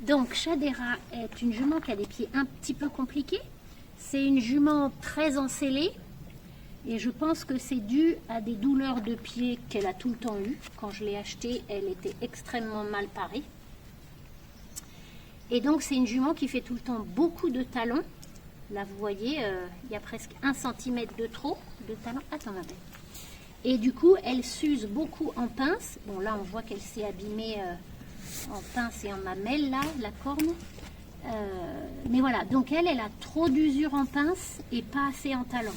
Donc Shadera est une jument qui a des pieds un petit peu compliqués. C'est une jument très encellée et je pense que c'est dû à des douleurs de pieds qu'elle a tout le temps eues. Quand je l'ai achetée, elle était extrêmement mal parée. Et donc c'est une jument qui fait tout le temps beaucoup de talons. Là vous voyez, il y a presque 1 cm de trop de talons. Attends ma belle. Et du coup elle s'use beaucoup en pince. Bon là on voit qu'elle s'est abîmée en pince et en mamelle là, la corne. Mais voilà, donc elle a trop d'usure en pince et pas assez en talons.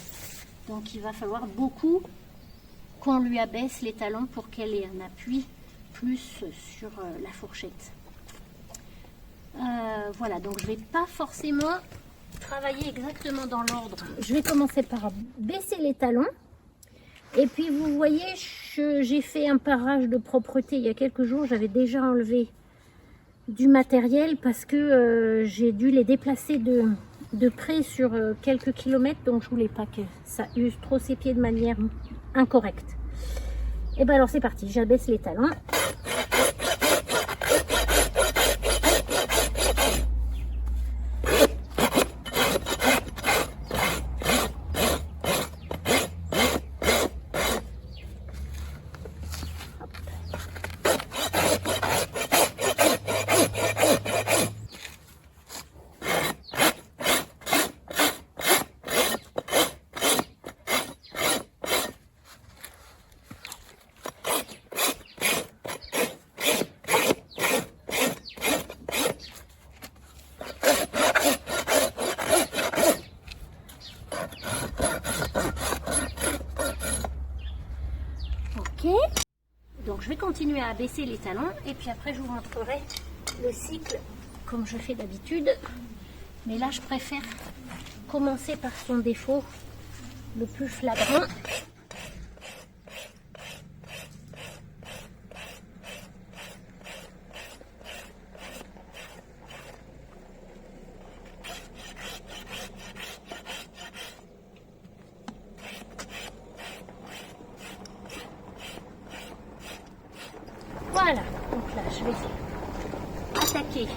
Donc il va falloir beaucoup qu'on lui abaisse les talons pour qu'elle ait un appui plus sur la fourchette. Voilà, donc je vais pas forcément travailler exactement dans l'ordre. Je vais commencer par baisser les talons. Et puis vous voyez, j'ai fait un parage de propreté il y a quelques jours. J'avais déjà enlevé du matériel parce que j'ai dû les déplacer de près sur quelques kilomètres, donc je voulais pas que ça use trop ses pieds de manière incorrecte. Et ben alors c'est parti, j'abaisse les talons. Donc je vais continuer à abaisser les talons et puis après je vous montrerai le cycle comme je fais d'habitude. Mais là je préfère commencer par son défaut le plus flagrant. Voilà, donc là je vais attaquer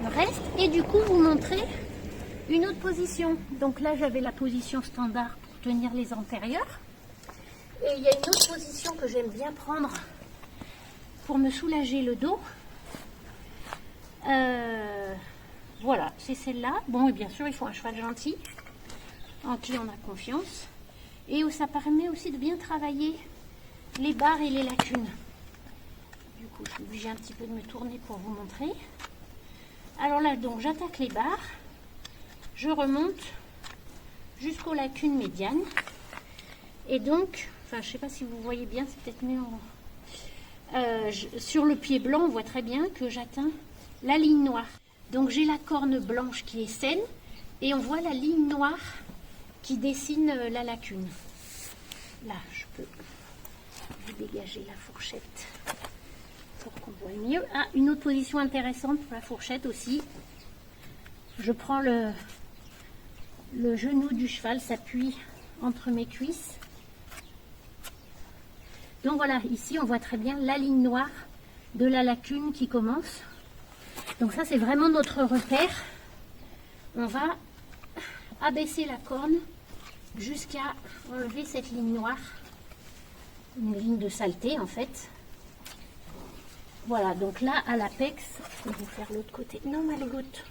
le reste et du coup vous montrer une autre position. Donc là j'avais la position standard pour tenir les antérieurs et il y a une autre position que j'aime bien prendre pour me soulager le dos. Voilà, c'est celle-là. Bon, et bien sûr il faut un cheval gentil en qui on a confiance et où ça permet aussi de bien travailler les barres et les lacunes. Du coup, je suis obligée un petit peu de me tourner pour vous montrer. Alors là, donc, j'attaque les barres. Je remonte jusqu'aux lacunes médianes. Et donc, enfin, je ne sais pas si vous voyez bien, c'est peut-être mieux sur le pied blanc, on voit très bien que j'atteins la ligne noire. Donc, j'ai la corne blanche qui est saine et on voit la ligne noire qui dessine la lacune. Là, je peux vous dégager la fourchette pour qu'on voit mieux. Ah, une autre position intéressante pour la fourchette aussi. Je prends le genou du cheval, s'appuie entre mes cuisses. Donc voilà, ici on voit très bien la ligne noire de la lacune qui commence. Donc ça c'est vraiment notre repère. On va abaisser la corne jusqu'à enlever cette ligne noire. Une ligne de saleté en fait. Voilà, donc là, à l'apex, je vais vous faire l'autre côté. Non, ma goutte.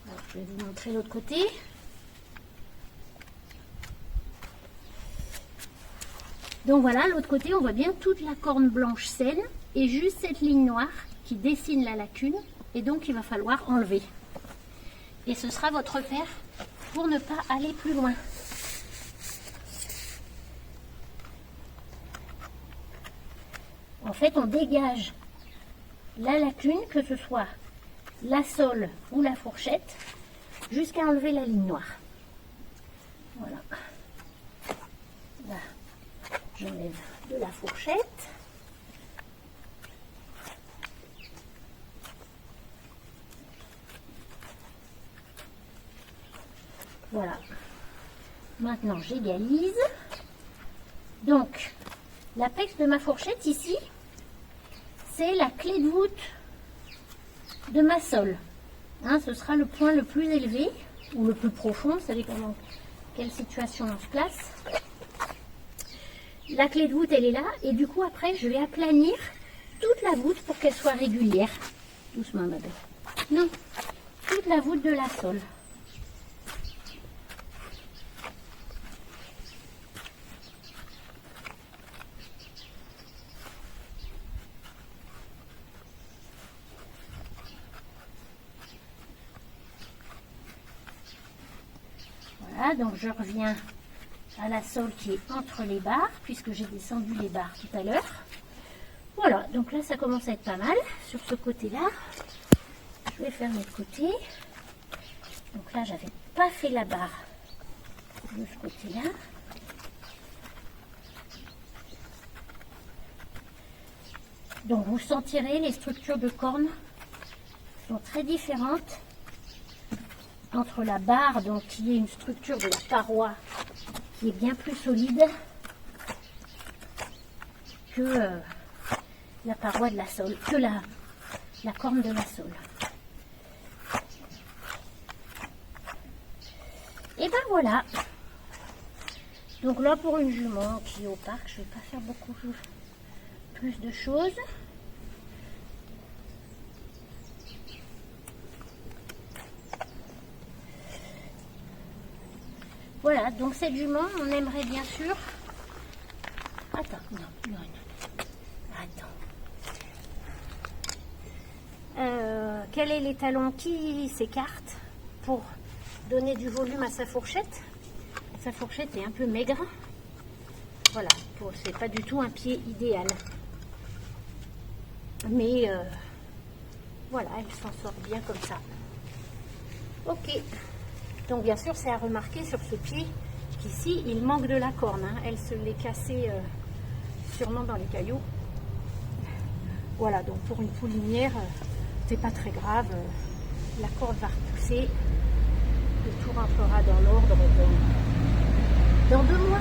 Alors, je vais vous montrer l'autre côté. Donc voilà, l'autre côté, on voit bien toute la corne blanche saine et juste cette ligne noire qui dessine la lacune. Et donc, il va falloir enlever. Et ce sera votre repère pour ne pas aller plus loin. En fait, on dégage la lacune, que ce soit la sole ou la fourchette, jusqu'à enlever la ligne noire. Voilà. Là, j'enlève de la fourchette. Voilà. Maintenant, j'égalise. Donc, l'apex de ma fourchette ici, c'est la clé de voûte de ma sole. Hein, ce sera le point le plus élevé ou le plus profond, ça dépend dans quelle situation on se place. La clé de voûte, elle est là. Et du coup, après, je vais aplanir toute la voûte pour qu'elle soit régulière. Doucement, ma belle. Non, toute la voûte de la sole. Voilà, donc je reviens à la sole qui est entre les barres, puisque j'ai descendu les barres tout à l'heure. Voilà, donc là ça commence à être pas mal sur ce côté-là. Je vais faire l'autre côté. Donc là, j'avais pas fait la barre de ce côté-là. Donc vous sentirez, les structures de cornes sont très différentes entre la barre, donc qui est une structure de la paroi qui est bien plus solide, que la paroi de la sole, que la corne de la sole. Et ben voilà. Donc là, pour une jument qui est au parc, je ne vais pas faire beaucoup plus de choses. Voilà, donc cette jument, on aimerait bien sûr... Attends, non. Attends. Quels sont les talons qui s'écartent pour donner du volume à sa fourchette? Sa fourchette est un peu maigre. Voilà, c'est pas du tout un pied idéal. Mais voilà, elle s'en sort bien comme ça. Ok. Donc bien sûr, c'est à remarquer sur ce pied qu'ici, il manque de la corne. Hein. Elle se l'est cassée sûrement dans les cailloux. Voilà, donc pour une poulinière, c'est pas très grave. La corde va repousser. Le tout rentrera dans l'ordre dans 2 mois.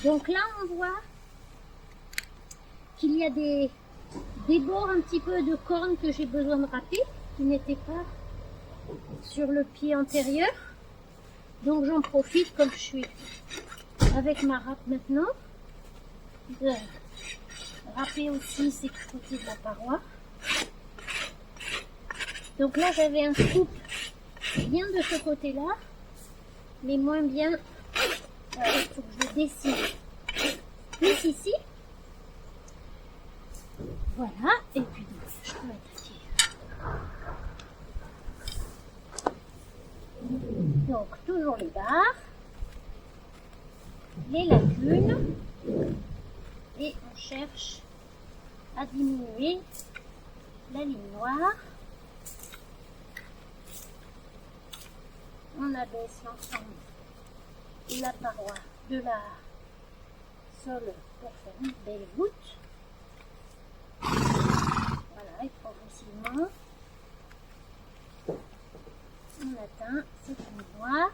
Donc là, on voit qu'il y a des bords un petit peu de cornes que j'ai besoin de râper, qui n'étaient pas sur le pied antérieur. Donc j'en profite, comme je suis avec ma râpe maintenant, de râper aussi ces côtés de la paroi. Donc là, j'avais un scoop bien de ce côté-là, mais moins bien. Il faut que je dessine plus ici. Voilà, et puis donc, je peux attaquer. Donc toujours les barres, les lacunes, et on cherche à diminuer la ligne noire. On abaisse l'ensemble de la paroi de la sole pour faire une belle voûte. Voilà, et progressivement, on atteint cette ligne noire.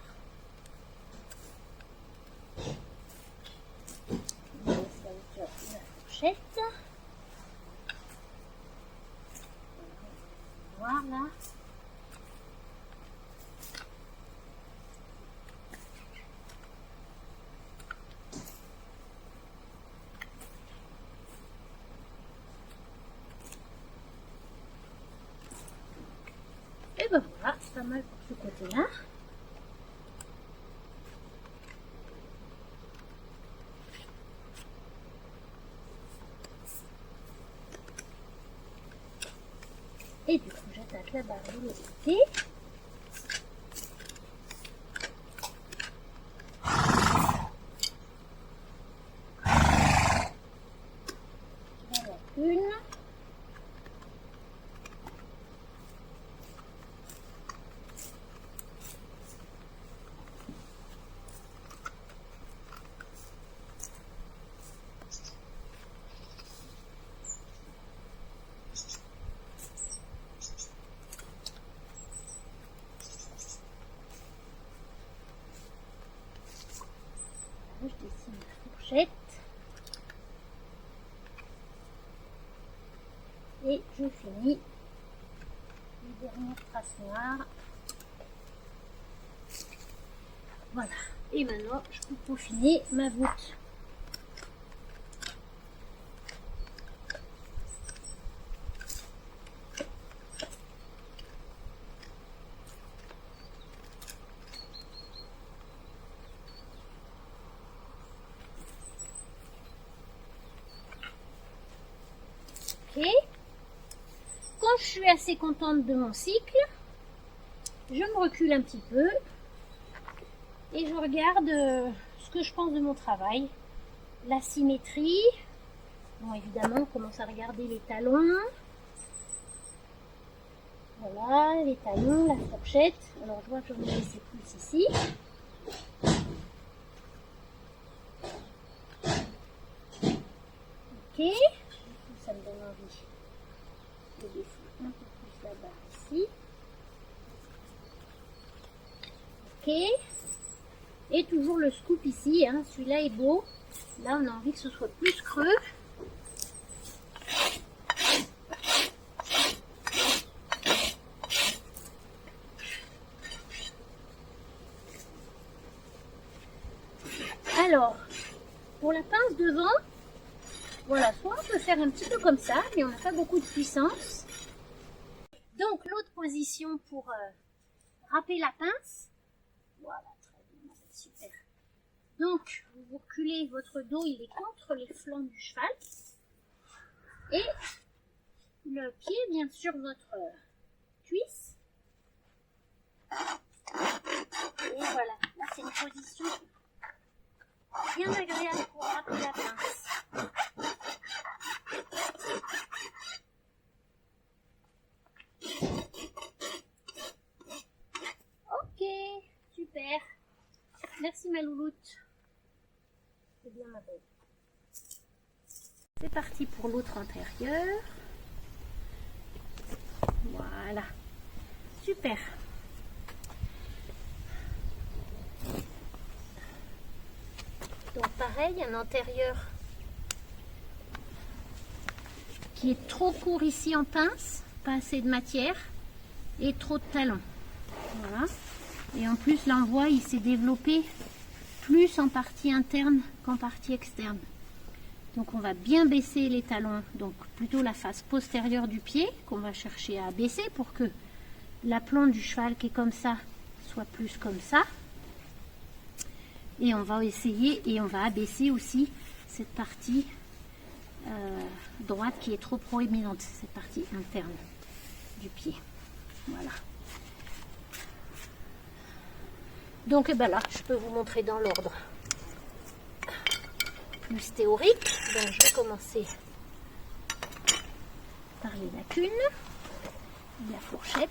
On laisse la hauteur de la fourchette. Noir là. Et ben voilà, c'est pas mal pour ce côté-là. Et du coup, j'attaque la barre de l'autre côté. Voilà une. Je dessine la fourchette et je finis les dernières traces noires. Voilà, et maintenant je peux peaufiner ma voûte. Ok. Quand je suis assez contente de mon cycle, je me recule un petit peu et je regarde ce que je pense de mon travail. La symétrie. Bon, évidemment, on commence à regarder les talons. Voilà, les talons, la fourchette. Alors, je vois que j'en ai laissé plus ici. Ok. Ça me donne envie de défouler un peu plus la barre ici. Ok. Et toujours le scoop ici, hein. Celui-là est beau. Là, on a envie que ce soit plus creux. Alors, pour la pince devant, voilà, soit on peut faire un petit peu comme ça, mais on n'a pas beaucoup de puissance. Donc, l'autre position pour râper la pince. Voilà, très bien, super. Donc, vous reculez, votre dos, il est contre les flancs du cheval. Et le pied, bien sûr, votre cuisse. Et voilà, là, c'est une position bien agréable pour râper la pince. Ok, super. Merci ma louloute. C'est bien ma belle. C'est parti pour l'autre intérieur. Voilà. Super. Donc pareil, un antérieur qui est trop court ici en pince, pas assez de matière et trop de talons. Voilà. Et en plus l'envoi il s'est développé plus en partie interne qu'en partie externe. Donc on va bien baisser les talons, donc plutôt la face postérieure du pied qu'on va chercher à baisser pour que la plante du cheval qui est comme ça soit plus comme ça. Et on va essayer et on va abaisser aussi cette partie droite qui est trop proéminente, cette partie interne du pied. Voilà. Donc ben là, je peux vous montrer dans l'ordre plus théorique. Donc je vais commencer par les lacunes, la fourchette.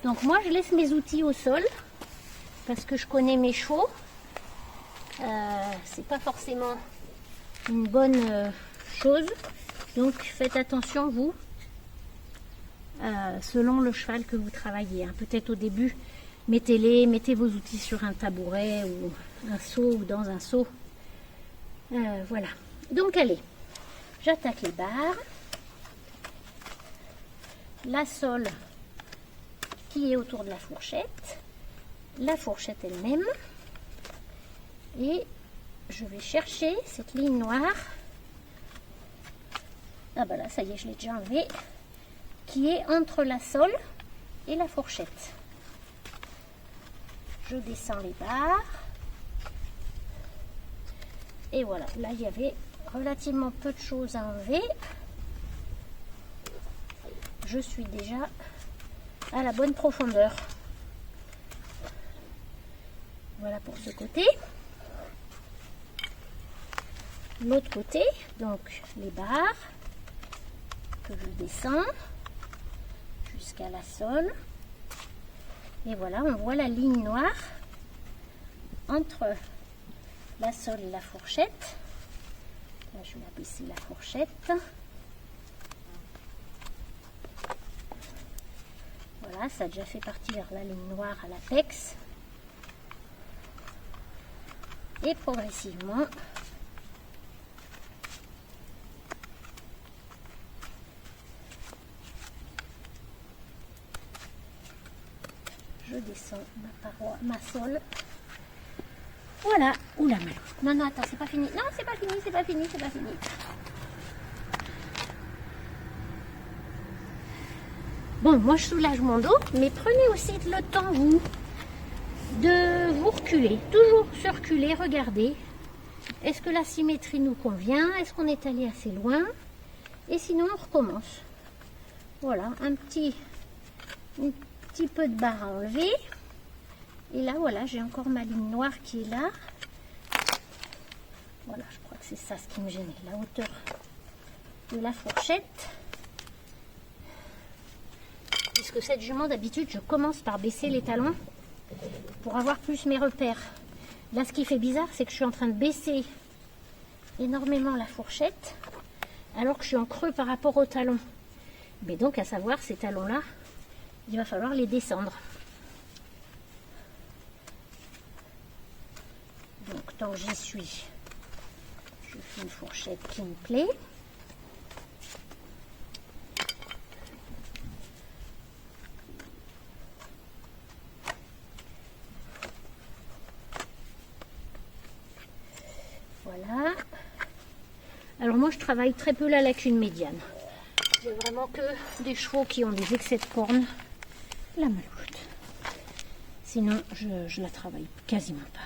Donc moi je laisse mes outils au sol parce que je connais mes chevaux. C'est pas forcément une bonne chose, donc faites attention vous selon le cheval que vous travaillez, hein. Peut-être au début mettez vos outils sur un tabouret ou un seau ou dans un seau. Voilà, donc allez, j'attaque les barres, la sole qui est autour de la fourchette elle-même. Et je vais chercher cette ligne noire. Ah bah là, ça y est, je l'ai déjà enlevée. Qui est entre la sole et la fourchette. Je descends les barres. Et voilà, là il y avait relativement peu de choses à enlever. je suis déjà à la bonne profondeur. Voilà pour ce côté. L'autre côté, donc les barres que je descends jusqu'à la sole. Et voilà, on voit la ligne noire entre la sole et la fourchette. Là, je vais abaisser la fourchette. Voilà, ça a déjà fait partir la ligne noire à l'apex. Et progressivement, je descends ma paroi, ma sole. Voilà. Oula, non, non, attends, c'est pas fini. Non, c'est pas fini, c'est pas fini, c'est pas fini. Bon, moi je soulage mon dos, mais prenez aussi le temps, vous, de vous reculer. Toujours se reculer, regardez. Est-ce que la symétrie nous convient? Est-ce qu'on est allé assez loin? Et sinon, on recommence. Voilà, un petit peu de barre à enlever. Et là, voilà, j'ai encore ma ligne noire qui est là. Voilà, je crois que c'est ça ce qui me gênait, la hauteur de la fourchette. Puisque cette jument, d'habitude, je commence par baisser les talons pour avoir plus mes repères. Là, ce qui fait bizarre, c'est que je suis en train de baisser énormément la fourchette, alors que je suis en creux par rapport aux talons. Mais donc, à savoir, ces talons-là, il va falloir les descendre. Donc, tant que j'y suis, je fais une fourchette qui me plaît. Voilà. Alors moi je travaille très peu la lacune médiane. J'ai vraiment que des chevaux qui ont des excès de cornes. La maloute. Sinon je la travaille quasiment pas.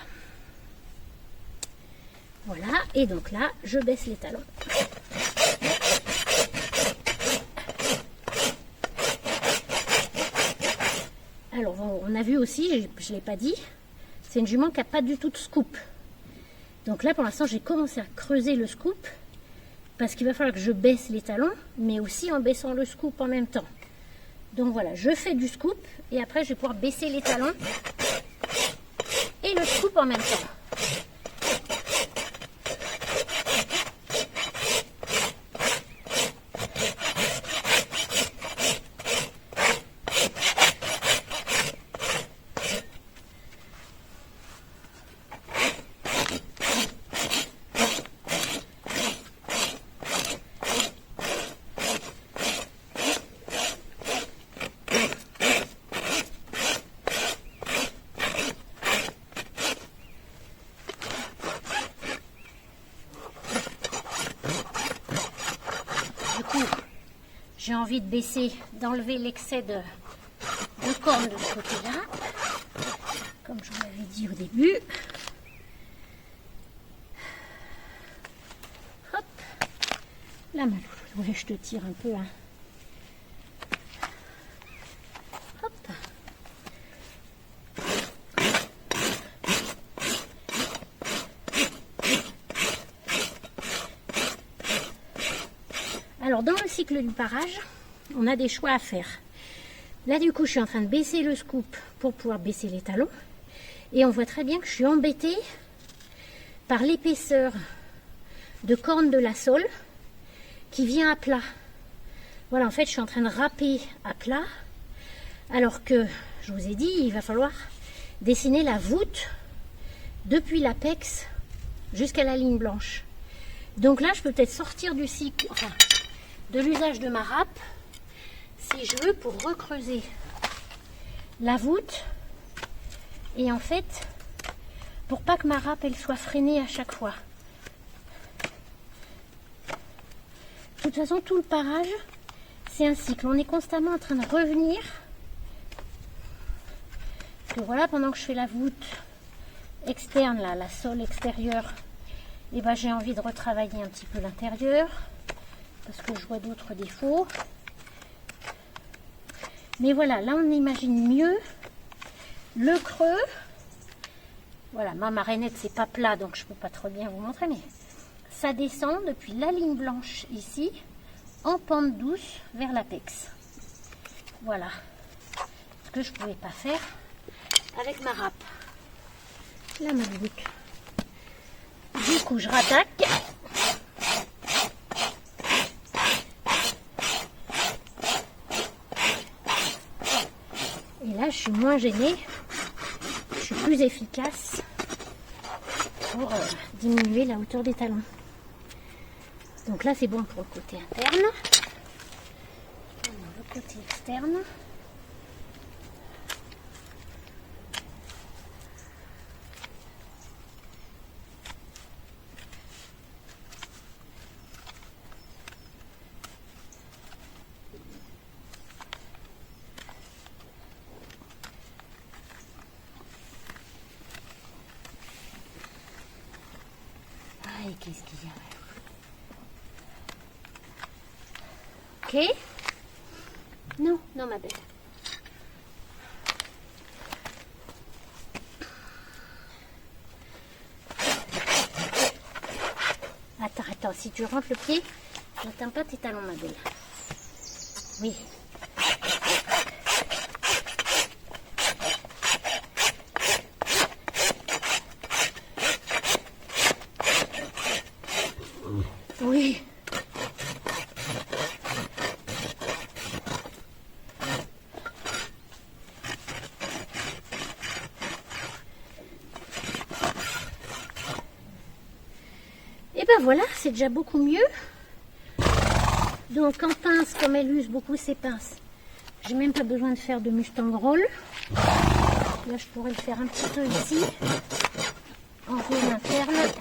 Voilà. Et donc là je baisse les talons. Alors on a vu aussi, je ne l'ai pas dit, c'est une jument qui n'a pas du tout de scoop. Donc là, pour l'instant, j'ai commencé à creuser le scoop parce qu'il va falloir que je baisse les talons, mais aussi en baissant le scoop en même temps. Donc voilà, je fais du scoop et après, je vais pouvoir baisser les talons et le scoop en même temps. J'ai envie de baisser, d'enlever l'excès de cornes de ce côté-là, comme je vous l'avais dit au début. Hop, la main. Ouais, je te tire un peu. Hein. Hop. Alors dans le cycle du parage, on a des choix à faire. Là du coup je suis en train de baisser le scoop pour pouvoir baisser les talons. Et on voit très bien que je suis embêtée par l'épaisseur de corne de la sole qui vient à plat. Voilà, en fait je suis en train de râper à plat. Alors que, je vous ai dit, il va falloir dessiner la voûte depuis l'apex jusqu'à la ligne blanche. Donc là je peux peut-être sortir du cycle, enfin, de l'usage de ma râpe, si je veux, pour recreuser la voûte et en fait pour pas que ma râpe elle soit freinée à chaque fois. De toute façon tout le parage c'est un cycle, on est constamment en train de revenir parce que voilà, pendant que je fais la voûte externe là, la sole extérieure, et ben j'ai envie de retravailler un petit peu l'intérieur parce que je vois d'autres défauts. Mais voilà, là on imagine mieux le creux. Voilà, ma marionnette c'est pas plat donc je peux pas trop bien vous montrer, mais ça descend depuis la ligne blanche ici en pente douce vers l'apex. Voilà ce que je pouvais pas faire avec ma râpe. Là ma boucle. Du coup je rattaque. Et là je suis moins gênée. Je suis plus efficace pour diminuer la hauteur des talons. Donc là c'est bon pour le côté interne. Maintenant, le côté externe. Et qu'est-ce qu'il y a? Ok. Non, non ma belle. Attends, si tu rentres le pied, j'atteins pas tes talons ma belle. Oui. Oui. Et ben voilà, c'est déjà beaucoup mieux. Donc en pince, comme elle use beaucoup ses pinces, j'ai même pas besoin de faire de Mustang Roll. Là je pourrais le faire un petit peu ici, en zone interne.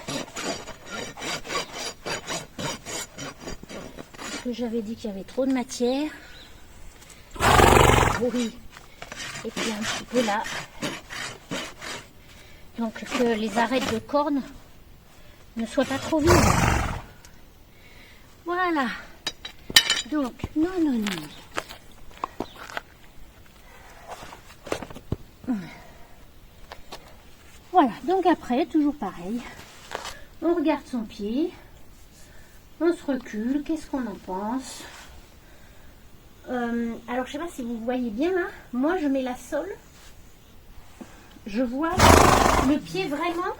Parce que j'avais dit qu'il y avait trop de matière. Oui. Et puis un petit peu là. Donc que les arêtes de cornes ne soient pas trop vides. Voilà. Donc, non. Voilà, donc après, toujours pareil. On regarde son pied. On se recule. Qu'est-ce qu'on en pense? Alors, je sais pas si vous voyez bien là. Moi, je mets la sole. Je vois le pied vraiment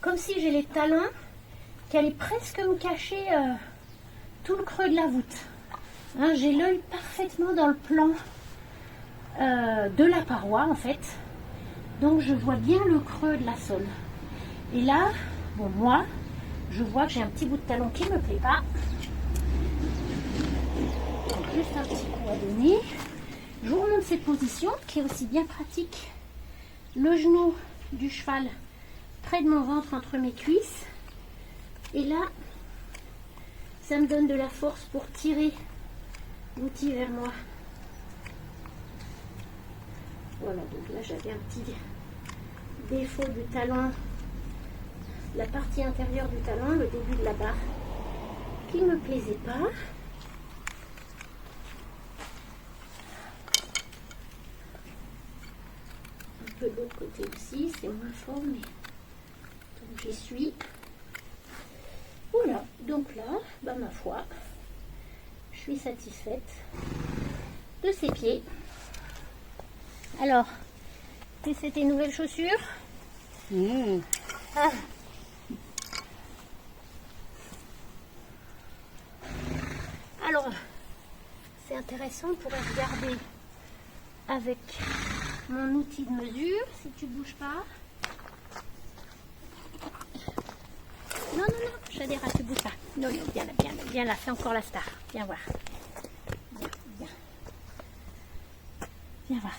comme si j'ai les talons qui allaient presque me cacher tout le creux de la voûte. Hein, j'ai l'œil parfaitement dans le plan de la paroi en fait. Donc je vois bien le creux de la sole. Et là, bon moi, je vois que j'ai un petit bout de talon qui ne me plaît pas. Donc, juste un petit coup à donner. Je vous remonte cette position qui est aussi bien pratique. Le genou du cheval près de mon ventre entre mes cuisses. Et là, ça me donne de la force pour tirer l'outil vers moi. Voilà, donc là j'avais un petit défaut du talon, la partie intérieure du talon, le début de la barre, qui ne me plaisait pas. Un peu de l'autre côté aussi, c'est moins fort, mais donc j'y suis. Voilà, donc là, bah, ma foi, je suis satisfaite de ces pieds. Alors, c'est tes nouvelles chaussures. Ah. Alors, c'est intéressant, on pourrait regarder avec mon outil de mesure, si tu ne bouges pas. Non, Chadera, tu ne bouges pas. Non, viens là, c'est encore la star. Viens voir. Viens voir.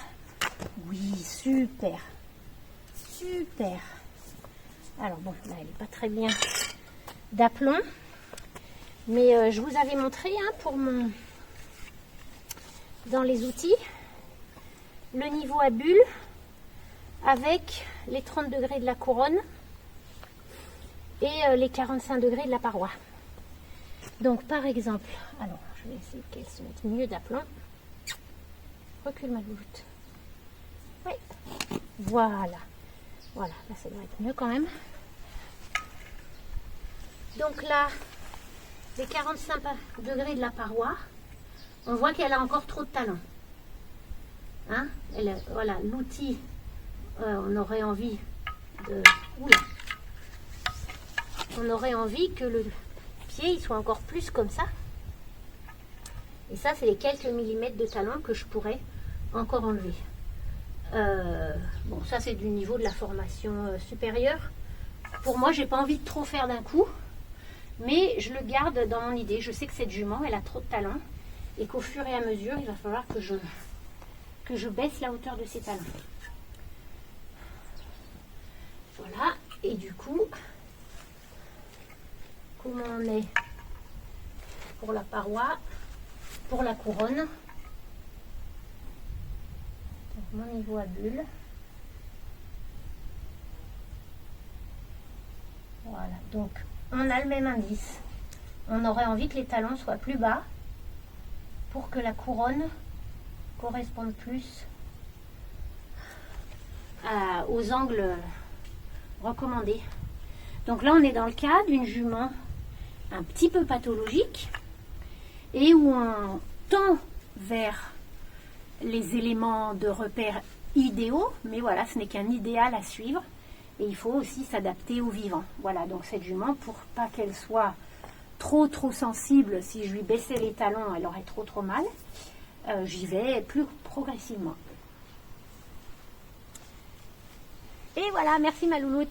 Oui, super. Alors bon, là, elle n'est pas très bien d'aplomb. Mais je vous avais montré pour dans les outils, le niveau à bulle avec les 30 degrés de la couronne et les 45 degrés de la paroi. Donc par exemple, alors je vais essayer qu'elle se mette mieux d'aplomb. Recule ma louloute. Oui. Voilà. Voilà, là ça doit être mieux quand même. Donc là, les 45 degrés de la paroi, on voit qu'elle a encore trop de talons. Hein? Voilà, l'outil, on aurait envie de... Oula. On aurait envie que le pied il soit encore plus comme ça. Et ça, c'est les quelques millimètres de talons que je pourrais encore enlever. Bon, ça c'est du niveau de la formation supérieure. Pour moi, j'ai pas envie de trop faire d'un coup. Mais je le garde dans mon idée. Je sais que cette jument, elle a trop de talons. Et qu'au fur et à mesure, il va falloir que je baisse la hauteur de ses talons. Voilà. Et du coup, comment on est pour la paroi, pour la couronne. Donc, mon niveau à bulle. Voilà. Donc, on a le même indice. On aurait envie que les talons soient plus bas pour que la couronne corresponde plus aux angles recommandés. Donc là, on est dans le cas d'une jument un petit peu pathologique et où on tend vers les éléments de repère idéaux, mais voilà, ce n'est qu'un idéal à suivre. Et il faut aussi s'adapter au vivant. Voilà, donc cette jument, pour pas qu'elle soit trop sensible, si je lui baissais les talons, elle aurait trop mal. J'y vais plus progressivement. Et voilà, merci ma louloute.